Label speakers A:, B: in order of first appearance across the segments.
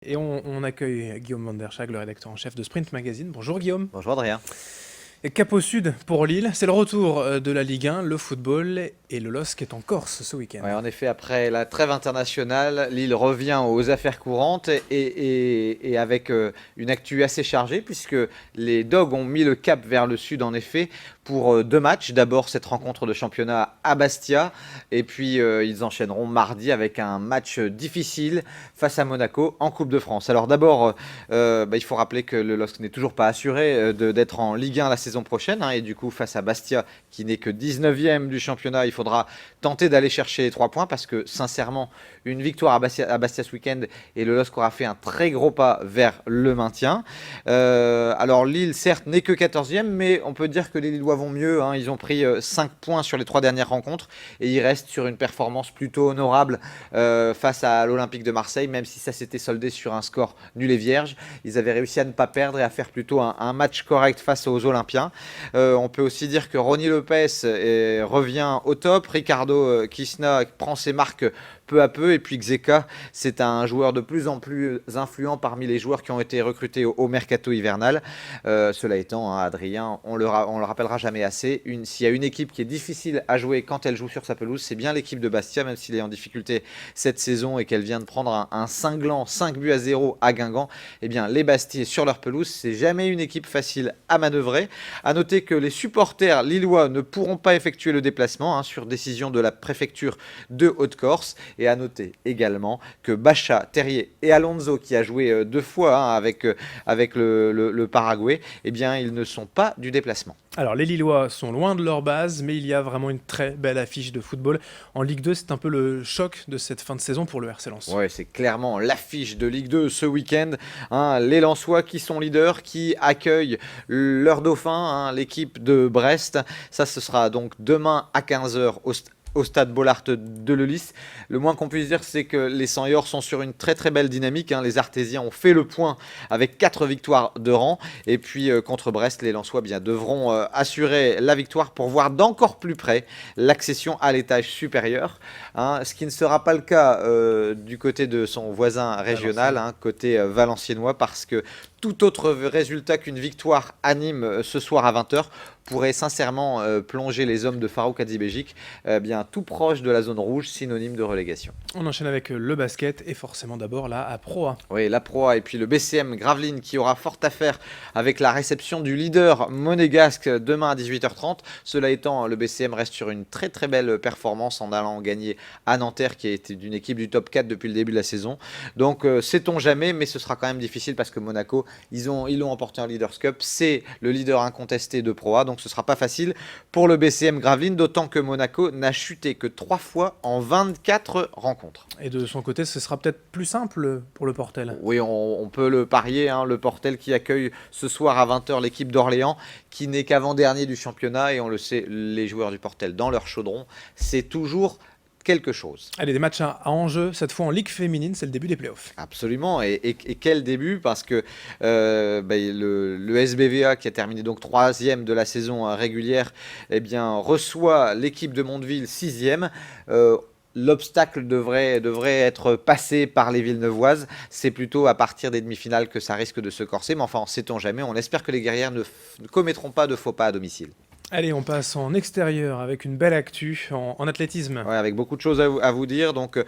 A: Et on accueille Guillaume Van der Schaag, le rédacteur en chef de Sprint Magazine. Bonjour Guillaume.
B: Bonjour Adrien.
A: Et cap au sud pour Lille, c'est le retour de la Ligue 1, le football et le LOSC est en Corse ce week-end.
B: Ouais, en effet, après la trêve internationale, Lille revient aux affaires courantes et avec une actu assez chargée puisque les Dogs ont mis le cap vers le sud en effet pour deux matchs. D'abord cette rencontre de championnat à Bastia et puis ils enchaîneront mardi avec un match difficile face à Monaco en Coupe de France. Alors d'abord, il faut rappeler que le LOSC n'est toujours pas assuré d'être en Ligue 1 la saison prochaine et du coup face à Bastia qui n'est que 19e du championnat, il faudra tenter d'aller chercher les 3 points parce que sincèrement une victoire à Bastia ce week-end et le LOSC aura fait un très gros pas vers le maintien. Alors Lille certes n'est que 14e mais on peut dire que les Lillois vont mieux, hein. Ils ont pris 5 points sur les 3 dernières rencontres et ils restent sur une performance plutôt honorable face à l'Olympique de Marseille, même si ça s'était soldé sur un score nul et vierge. Ils avaient réussi à ne pas perdre et à faire plutôt un match correct face aux Olympiens. On peut aussi dire que Ronny Lopez revient au top, Ricardo Kisna prend ses marques peu à peu et puis Xeka c'est un joueur de plus en plus influent parmi les joueurs qui ont été recrutés au mercato hivernal. Cela étant, hein, Adrien, on le rappellera jamais assez, s'il y a une équipe qui est difficile à jouer quand elle joue sur sa pelouse, c'est bien l'équipe de Bastia, même s'il est en difficulté cette saison et qu'elle vient de prendre un cinglant 5-0 à Guingamp. Eh bien les Bastiais sur leur pelouse, c'est jamais une équipe facile à manœuvrer. À noter que les supporters lillois ne pourront pas effectuer le déplacement, hein, sur décision de la préfecture de Haute-Corse. Et à noter également que Bacha, Terrier et Alonso, qui a joué 2 fois, hein, avec le Paraguay, eh bien, ils ne sont pas du déplacement.
A: Alors les Lillois sont loin de leur base, mais il y a vraiment une très belle affiche de football. En Ligue 2, c'est un peu le choc de cette fin de saison pour le RC Lens.
B: Ouais, c'est clairement l'affiche de Ligue 2 ce week-end, hein. Les Lensois qui sont leaders, qui accueillent leur dauphin, hein, l'équipe de Brest. Ça, ce sera donc demain à 15h au stade Bollaert de Lellis. Le moins qu'on puisse dire, c'est que les Seniors sont sur une très très belle dynamique, hein. Les Artésiens ont fait le point avec 4 victoires de rang. Et puis contre Brest, les Lensois devront assurer la victoire pour voir d'encore plus près l'accession à l'étage supérieur, hein. Ce qui ne sera pas le cas du côté de son voisin régional, hein, côté valenciennois, parce que tout autre résultat qu'une victoire à Nîmes ce soir à 20h pourrait sincèrement plonger les hommes de Farouk Hadjibejic bien tout proche de la zone rouge, synonyme de relégation.
A: On enchaîne avec le basket et forcément d'abord la Pro A.
B: Oui, la Pro A et puis le BCM Gravelines qui aura fort à faire avec la réception du leader monégasque demain à 18h30. Cela étant, le BCM reste sur une très très belle performance en allant gagner à Nanterre qui a été d'une équipe du top 4 depuis le début de la saison. Donc sait-on jamais, mais ce sera quand même difficile parce que Monaco, ils l'ont emporté en Leaders Cup. C'est le leader incontesté de Pro A, donc ce ne sera pas facile pour le BCM Gravelines, d'autant que Monaco n'a chuté que 3 fois en 24 rencontres.
A: Et de son côté, ce sera peut-être plus simple pour le Portel.
B: Oui, on peut le parier, hein, le Portel qui accueille ce soir à 20h l'équipe d'Orléans, qui n'est qu'avant-dernier du championnat, et on le sait, les joueurs du Portel dans leur chaudron, c'est toujours quelque chose.
A: Allez, des matchs à enjeu, cette fois en Ligue féminine, c'est le début des playoffs.
B: Absolument, et quel début, parce que le SBVA qui a terminé donc 3e de la saison régulière, eh bien, reçoit l'équipe de Mondeville 6e. L'obstacle devrait être passé par les Villeneuvoises. C'est plutôt à partir des demi-finales que ça risque de se corser, mais enfin, sait-on jamais. On espère que les guerrières ne commettront pas de faux pas à domicile.
A: Allez, on passe en extérieur avec une belle actu en athlétisme.
B: Ouais, avec beaucoup de choses à vous dire. Donc,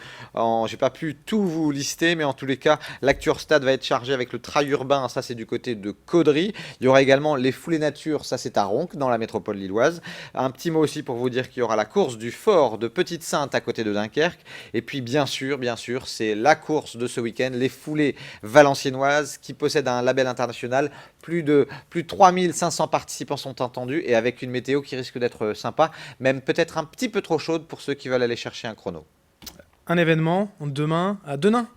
B: j'ai pas pu tout vous lister, mais en tous les cas, l'actu hors stade va être chargée avec le trail urbain. Ça, c'est du côté de Caudry. Il y aura également les foulées nature. Ça, c'est à Ronques, dans la métropole lilloise. Un petit mot aussi pour vous dire qu'il y aura la course du fort de Petite-Sainte à côté de Dunkerque. Et puis, bien sûr, c'est la course de ce week-end, les foulées valenciennoises qui possèdent un label international. Plus de 3500 participants sont attendus et avec une météo qui risque d'être sympa, même peut-être un petit peu trop chaude pour ceux qui veulent aller chercher un chrono.
A: Un événement demain à Denain.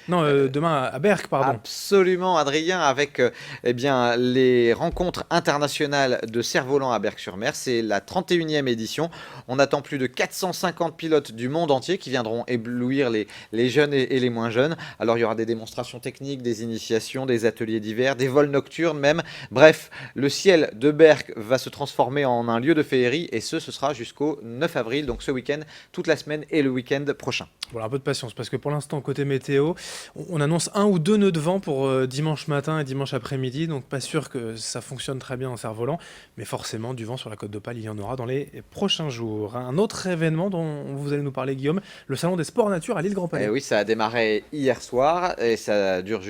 A: Non, demain à Berck, pardon.
B: Absolument, Adrien, avec les rencontres internationales de cerf-volant à Berck-sur-Mer. C'est la 31e édition. On attend plus de 450 pilotes du monde entier qui viendront éblouir les jeunes et les moins jeunes. Alors, il y aura des démonstrations techniques, des initiations, des ateliers divers, des vols nocturnes même. Bref, le ciel de Berck va se transformer en un lieu de féerie et ce sera jusqu'au 9 avril, donc ce week-end, toute la semaine et le week-end prochain.
A: Bon, alors, un peu de patience, parce que pour l'instant, côté météo, on annonce 1 ou 2 nœuds de vent pour dimanche matin et dimanche après-midi, donc pas sûr que ça fonctionne très bien en cerf-volant, mais forcément, du vent sur la côte d'Opale, il y en aura dans les prochains jours. Un autre événement dont vous allez nous parler, Guillaume, le Salon des Sports Nature à l'île Grand
B: Eh
A: Palais.
B: oui, ça a démarré hier soir et ça dure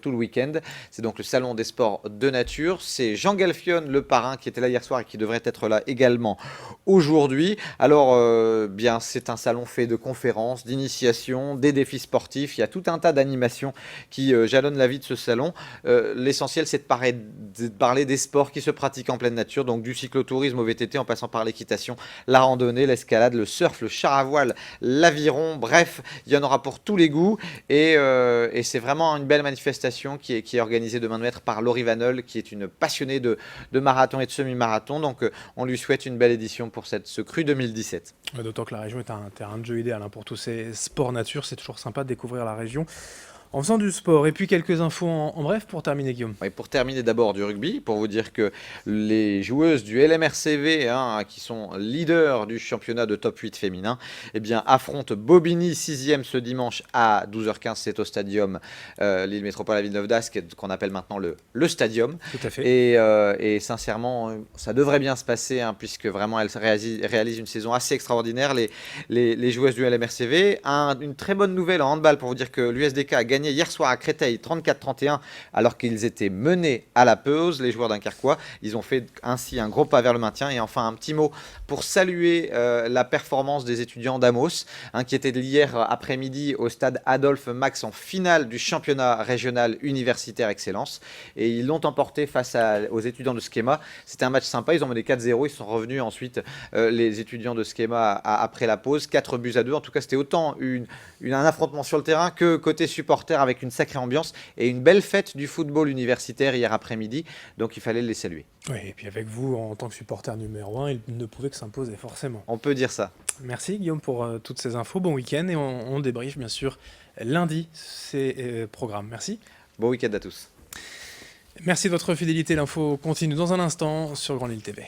B: tout le week-end. C'est donc le salon des sports de nature. C'est Jean Galfione, le parrain, qui était là hier soir et qui devrait être là également aujourd'hui. Alors, bien, c'est un salon fait de conférences, d'initiations, des défis sportifs. Il y a tout un tas d'animations qui jalonnent la vie de ce salon. L'essentiel, c'est de parler des sports qui se pratiquent en pleine nature, donc du cyclotourisme au VTT en passant par l'équitation, la randonnée, l'escalade, le surf, le char à voile, l'aviron, bref, il y en aura pour tous les goûts et c'est vraiment une belle manifestation qui est organisée de main de maître par Laurie Vanol, qui est une passionnée de marathon et de semi-marathon. Donc on lui souhaite une belle édition pour ce cru 2017.
A: Ouais, d'autant que la région est un terrain de jeu idéal hein, pour tous ces sports nature, c'est toujours sympa de découvrir la région en faisant du sport. Et puis quelques infos en bref pour terminer, Guillaume.
B: Et pour terminer d'abord du rugby, pour vous dire que les joueuses du LMRCV, qui sont leaders du championnat de top 8 féminin, eh bien, affrontent Bobigny 6e ce dimanche à 12h15. C'est au stadium Lille Métropole à Villeneuve d'Ascq, qu'on appelle maintenant le stadium.
A: Tout à fait.
B: Et sincèrement, ça devrait bien se passer, puisque vraiment elles réalisent une saison assez extraordinaire, les joueuses du LMRCV. Une très bonne nouvelle en handball pour vous dire que l'USDK a gagné hier soir à Créteil 34-31 alors qu'ils étaient menés à la pause, les joueurs dunkerquois. Ils ont fait ainsi un gros pas vers le maintien. Et enfin un petit mot pour saluer la performance des étudiants d'Amos, qui étaient hier après-midi au stade Adolphe Max en finale du championnat régional universitaire excellence, et ils l'ont emporté face aux étudiants de Schema. C'était un match sympa, ils ont mené 4-0, ils sont revenus ensuite les étudiants de Schema après la pause, 4-2. En tout cas c'était autant un affrontement sur le terrain que côté supporter, avec une sacrée ambiance et une belle fête du football universitaire hier après-midi, donc il fallait les saluer.
A: Oui, et puis avec vous, en tant que supporter numéro 1, il ne pouvait que s'imposer, forcément.
B: On peut dire ça.
A: Merci Guillaume pour toutes ces infos, bon week-end, et on débriefe bien sûr lundi ces programmes. Merci.
B: Bon week-end à tous.
A: Merci de votre fidélité, l'info continue dans un instant sur Grand Lille TV.